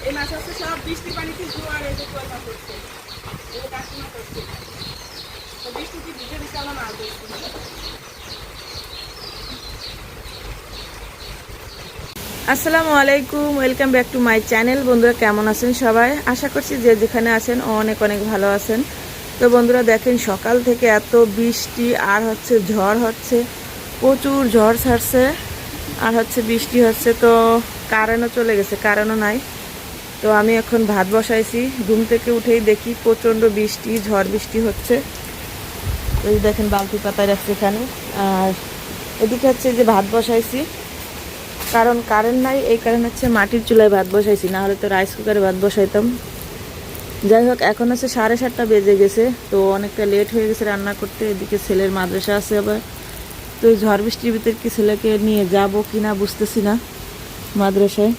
এই মাছ হচ্ছে সব বৃষ্টির পানিতে জোয়ার এই যে কই মাছ হচ্ছে, এই যে কাশি মাছ হচ্ছে, তো বৃষ্টিতে ভিজে ভিজে আমরা মাছ ধরছি। আসসালামু আলাইকুম, welcome back to my channel. বন্ধুরা কেমন আছেন সবাই? আশা করছি যে যেখানে আছেন অনেক অনেক ভালো আছেন। তো বন্ধুরা দেখেন সকাল থেকে এত বৃষ্টি আর হচ্ছে ঝড় হচ্ছে, প্রচুর ঝড় ছাড়ছে আর হচ্ছে বৃষ্টি হচ্ছে। তো কারেন্টও চলে গেছে, কারেন্টও নাই। তো আমি এখন ভাত বসাইছি, ঘুম থেকে উঠেই দেখি প্রচণ্ড বৃষ্টি, ঝড় বৃষ্টি হচ্ছে। এই দেখেন বালতি পাতায় রাখছি এখানে। আর এদিকে হচ্ছে যে ভাত বসাইছি, কারণ কারেন্ট নাই, এই কারণে হচ্ছে মাটির চুলায় ভাত বসাইছি, না হলে তো রাইস কুকারে ভাত বসাইতাম। যাই হোক, এখন হচ্ছে 7:30 বেজে গেছে, তো অনেকটা লেট হয়ে গেছে রান্না করতে। এদিকে ছেলের মাদ্রাসা আছে আবার, তো এই ঝড় বৃষ্টির ভিতরে কি ছেলেকে নিয়ে যাব কি না বুঝতেছি না মাদ্রাসায়।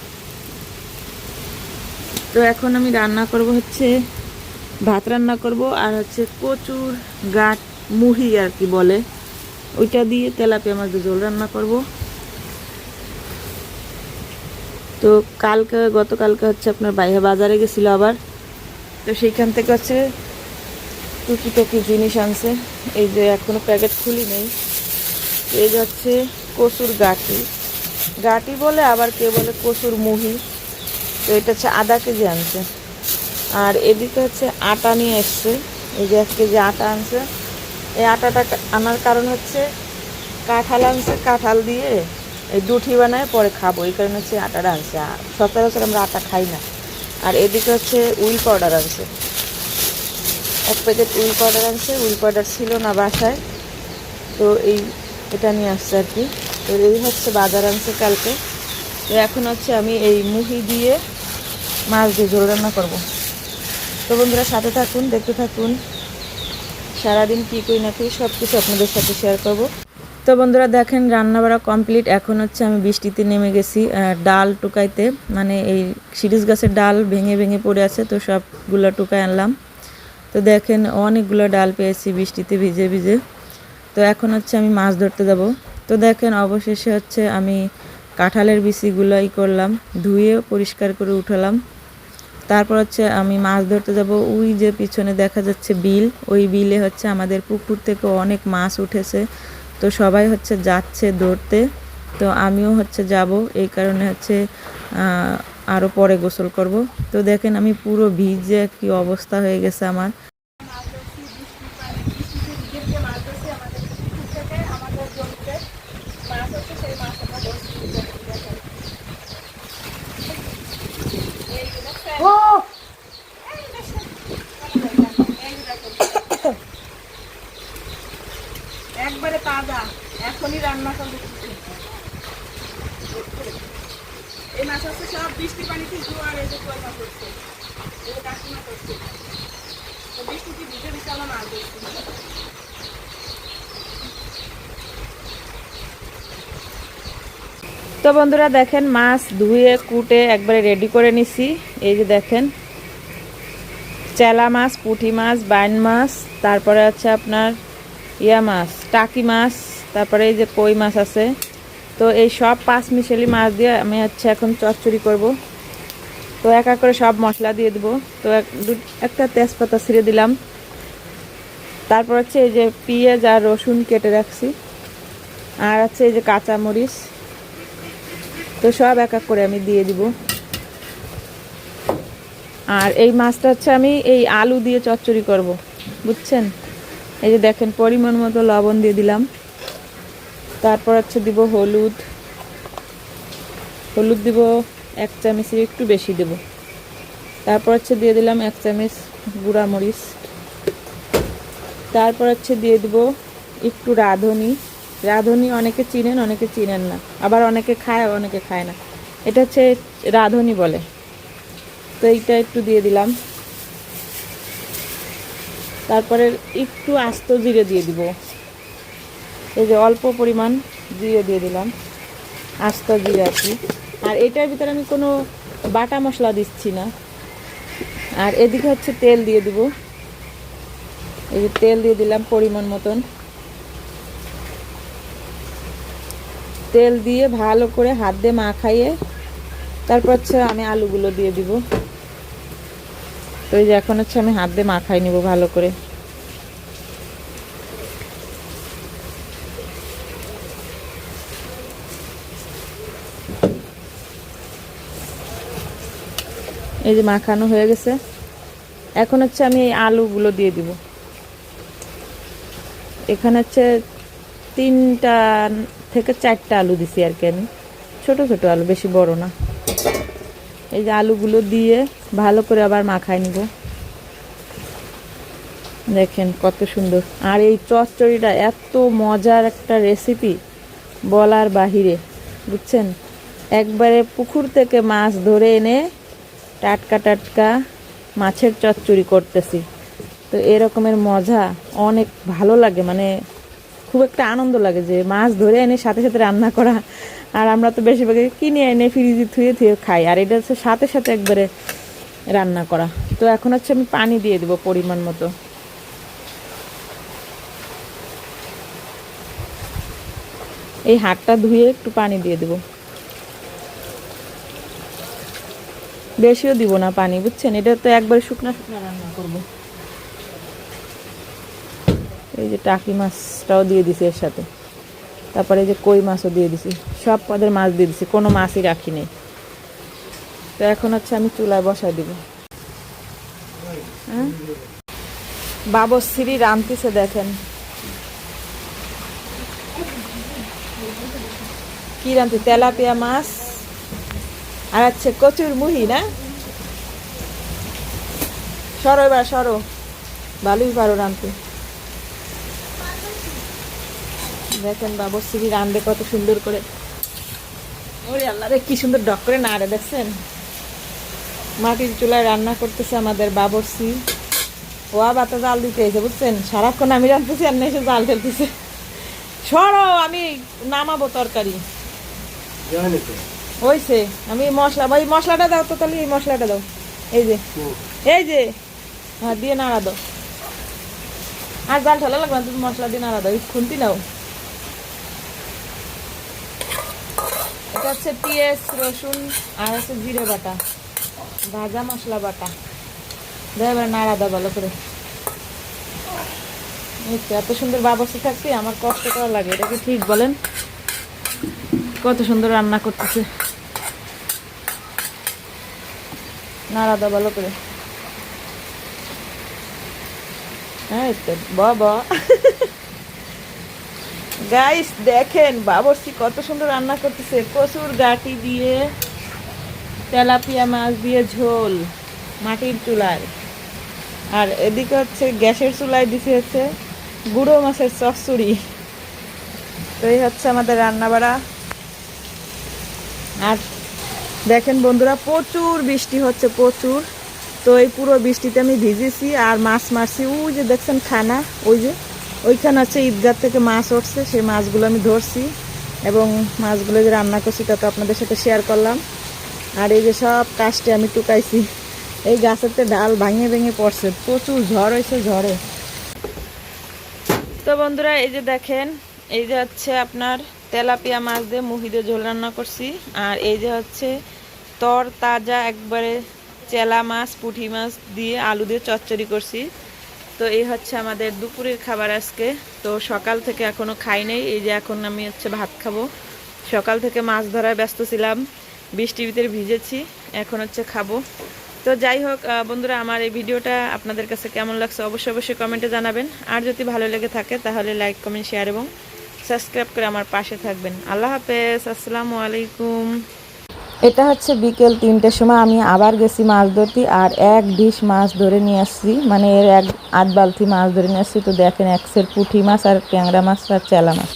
তো এখন আমি রান্না করব হচ্ছে ভাত রান্না করব, আর হচ্ছে কচুর গাঁট মুড়ি আর কি বলে, ওইটা দিয়ে তেলাপিয়া মাছ দিয়ে ঝোল রান্না করব। তো গতকালকে হচ্ছে আপনার বাইরে বাজারে গেছিলো আবার, তো সেইখান থেকে হচ্ছে টুকিটাকি জিনিস আনছে। এই যে এখনো প্যাকেট খুলি নেই। এই যে হচ্ছে কচুর গাঁটি, গাঁটি বলে আবার কে বলে কচুর মুহি। তো এটা হচ্ছে আধা কেজি আনছে। আর এদিকে হচ্ছে আটা নিয়ে এসছে, এই যে 1 কেজি আটা আনছে। এই আটাটা আনার কারণ হচ্ছে কাঁঠাল আনছে, কাঁঠাল দিয়ে এই দুঠি বানায় পরে খাবো, এই কারণে হচ্ছে আটাটা আনছে। আর সচরাচর আমরা আটা খাই না। আর এদিকে হচ্ছে উইল পাউডার আনছে, 1 প্যাকেট উইল পাউডার আনছে। উইল পাউডার ছিল না বাসায়, তো এটা নিয়ে আসছে আর কি। তো এই হচ্ছে বাজার আনছে কালকে। তো এখন হচ্ছে আমি এই মুহি দিয়ে মাছ দিয়ে ঝোল রান্না করবো। তো বন্ধুরা সাথে থাকুন, দেখতে থাকুন, সারাদিন কী করি না করি সব কিছু আপনাদের সাথে শেয়ার করব। তো বন্ধুরা দেখেন রান্না বাড়া কমপ্লিট। এখন হচ্ছে আমি বৃষ্টিতে নেমে গেছি ডাল টুকাইতে, মানে এই শিরিষ গাছের ডাল ভেঙে ভেঙে পড়ে আছে, তো সবগুলো টুকাই আনলাম। তো দেখেন অনেকগুলো ডাল পেয়েছি বৃষ্টিতে ভিজে ভিজে। তো এখন হচ্ছে আমি মাছ ধরতে যাব। তো দেখেন অবশেষে হচ্ছে আমি কাঁঠালের বিচিগুলো করলাম, ধুয়ে পরিষ্কার করে উঠালাম। তারপর হচ্ছে আমি মাছ ধরতে যাব। ওই যে পিছনে দেখা যাচ্ছে বিল, ওই বিলে হচ্ছে আমাদের পুকুর থেকে অনেক মাছ উঠেছে, তো সবাই হচ্ছে যাচ্ছে ধরতে। তো আমিও হচ্ছে যাব, এই কারণে হচ্ছে আরও পরে গোসল করব। তো দেখেন আমি পুরো ভিজে কি অবস্থা হয়ে গেছে আমার। একবারে তাজা, এখনই রান্না করবো। এই মাছ হচ্ছে সব বৃষ্টির পানিতে জোয়ার এই যে কই মাছ হচ্ছে, এই যে কাশি মাছ হচ্ছে, তো বৃষ্টিতে ভিজে ভিজে আমরা মাছ ধরছি। তো বন্ধুরা দেখেন মাছ ধুয়ে কুটে একবারে রেডি করে নিছি। এই যে দেখেন চেলা মাছ, পুঁটি মাছ, বাইন মাছ, তারপরে আছে আপনার মাছ টাকি মাছ, তারপরে এই যে কই মাছ আছে। তো এই সব 5 মিশালি মাছ দিয়ে আমি হচ্ছে এখন চচ্চড়ি করব। তো এক এক করে সব মশলা দিয়ে দেবো। তো একটা তেজপাতা ছিঁড়ে দিলাম। তারপর হচ্ছে এই যে পেঁয়াজ আর রসুন কেটে রাখছি, আর আছে এই যে কাঁচামরিচ। তো সব এক এক করে আমি দিয়ে দিব। আর এই মাছটা হচ্ছে আমি এই আলু দিয়ে চচ্চড়ি করব, বুঝছেন। এই যে দেখেন পরিমাণ মতো লবণ দিয়ে দিলাম। তারপর হচ্ছে দিব হলুদ, হলুদ দিব 1 চামচের একটু বেশি দেব। তারপর হচ্ছে দিয়ে দিলাম 1 চামচ গুঁড়া মরিচ। তারপর হচ্ছে দিয়ে দিব একটু রাঁধুনি। রাঁধুনি অনেকে চিনেন, অনেকে চিনেন না, আবার অনেকে খায় অনেকে খায় না। এটা হচ্ছে রাঁধুনি বলে। তো এইটা একটু দিয়ে দিলাম। তারপরে একটু আস্ত জিরে দিয়ে দিব, এই যে অল্প পরিমাণ জিরে দিয়ে দিলাম, আস্ত জিরে আর কি। আর এটার ভিতরে আমি কোনো বাটা মশলা দিচ্ছি না। আর এদিকে হচ্ছে তেল দিয়ে দিব, এই যে তেল দিয়ে দিলাম পরিমাণ মতন। তেল দিয়ে ভালো করে হাত দিয়ে মাখাইয়ে তারপর হচ্ছে আমি আলুগুলো দিয়ে দিব। তো এই যে এখন হচ্ছে আমি হাত দিয়ে মাখাই নিব ভালো করে। এই যে মাখানো হয়ে গেছে, এখন হচ্ছে আমি এই আলুগুলো দিয়ে দিব। এখানে হচ্ছে 3টা থেকে 4টা আলু দিছি আর কি, আমি ছোট ছোট আলু, বেশি বড় না। এই যে আলুগুলো দিয়ে ভালো করে আবার মাখাই নিব। দেখেন কত সুন্দর। আর এই চচ্চড়িটা এত মজার একটা রেসিপি, বলার বাহিরে, বুঝছেন। একবারে পুকুর থেকে মাছ ধরে এনে টাটকা টাটকা মাছের চচ্চড়ি করতেছি। তো এরকমের মজা অনেক ভালো লাগে, মানে খুব একটা আনন্দ লাগে যে মাছ ধরে এনে সাথে সাথে রান্না করা। আর আমরা তো বেশিরভাগই কিনে এনে ফ্রিজে থুয়ে থুয়ে খাই, আর এটা হচ্ছে সাথে সাথে একবারে রান্না করা। তো এখন হচ্ছে আমি পানি দিয়ে দেবো পরিমাণ মতো। এই হাতটা ধুয়ে একটু পানি দিয়ে দেব, বেশিও দিব না পানি, বুঝছেন। এটা তো একবার শুকনা শুকনা রান্না করব। এই যে টাকি মাছটাও দিয়ে দিছি এর সাথে, তারপরে এই যে কই মাছও দিয়ে দিছি, সব পদের মাছ দিয়ে দিছি, কোনো মাছই রাখি নেই। তো এখন হচ্ছে আমি চুলায় বসাই দিব। হ্যাঁ, বাবশ্রী রাঁধতেছে দেখেন কি রাঁধতে, তেলাপিয়া মাছ আর হচ্ছে কচুর মুহি। না সরো এবার সরো, ভালোই পারো রাঁধতে। দেখেন বাবশ্রী রাঁধে কত সুন্দর করে। ওরে আল্লাহ রে, কি সুন্দর ডক করে নাড়ে, দেখছেন। মাটির চুলায় রান্না করতেছে আমাদের বাবশ্রী। ওয়া বাতা জাল দিতে এসে, বুঝছেন। সারাক্ষণ আমি রাঁধতেছি আর না এসে জাল ফেলতেছে। সরো, আমি নামাবো তরকারি। হইছে, আমি মশলা, ভাই মশলাটা দাও তো, তাহলে এই মশলাটা দাও। এই যে এই যে, হ্যাঁ দিয়ে নাড়া দাও। আর জাল ঠেলা লাগবে না, তুমি মশলা দিয়ে নাড়া দাও। খুন্তি নাও। এটা হচ্ছে পেঁয়াজ, রসুন আর হচ্ছে জিরে বাটা, ভাজা মশলা বাটা। এবার নাড়া দাও ভালো করে। এত সুন্দর বাবস্তি থাকতে আমার কষ্ট করা লাগে, এটা কি ঠিক বলেন? কত সুন্দর রান্না করতেছে। নাড়া দাও ভালো করে। হ্যাঁ বাবা গাইস দেখেন বাবর্চি কত সুন্দর রান্না করতেছে। কচুর গাটি দিয়ে তেলাপিয়া মাছ দিয়ে ঝোল মাটির চুলায়, আর এদিকে হচ্ছে গ্যাসের চুলায় দিছে হচ্ছে গুঁড়ো মাছের চচ্চড়ি। তো এই হচ্ছে আমাদের রান্না বাড়া। আর দেখেন বন্ধুরা, প্রচুর বৃষ্টি হচ্ছে, প্রচুর। তো এই পুরো বৃষ্টিতে আমি ভিজেছি আর মাছ মারছি। ওই যে দেখছেন খানা, ওই যে ওইখানে আছে ঈদগাহ থেকে মাছ উঠছে, সেই মাছগুলো আমি ধরছি এবং মাছগুলো যে রান্না করছি তা তো আপনাদের সাথে শেয়ার করলাম। আর এই যে সব কাজটি আমি টুকাইছি। এই গাছেতে ডাল ভাঙে ভেঙে পড়ছে, প্রচুর ঝড় হয়েছে, ঝড়ে। তো বন্ধুরা এই যে দেখেন, এই যে হচ্ছে আপনার তেলাপিয়া মাছ দিয়ে মুহি দিয়ে ঝোল রান্না করছি। আর এই যে হচ্ছে তর তাজা একবারে চেলা মাছ, পুঁটি মাছ দিয়ে আলু দিয়ে চচ্চড়ি করছি। তো এই হচ্ছে আমাদের দুপুরের খাবার আজকে। তো সকাল থেকে এখনো খাই নাই, এই যে এখন আমি হচ্ছে ভাত খাবো। সকাল থেকে মাছ ধরায় ব্যস্ত ছিলাম, বৃষ্টির ভিতরে ভিজেছি, এখন হচ্ছে খাবো। তো যাই হোক বন্ধুরা, আমার এই ভিডিওটা আপনাদের কাছে কেমন লাগছে অবশ্যই অবশ্যই কমেন্টে জানাবেন। আর যদি ভালো লেগে থাকে তাহলে লাইক, কমেন্ট, শেয়ার এবং সাবস্ক্রাইব করে আমার পাশে থাকবেন। আল্লাহ হাফেজ, আসসালামু আলাইকুম। এটা হচ্ছে বিকেল 3টের সময় আমি আবার গেছি মাছ ধরতে, আর 1 ডিশ মাছ ধরে নিয়ে আসছি, মানে এর 1 আধ বালতি মাছ ধরে নিয়ে আসছি। তো দেখেন, 1 সের পুঁটি মাছ আর ট্যাংরা মাছ আর চেলা মাছ।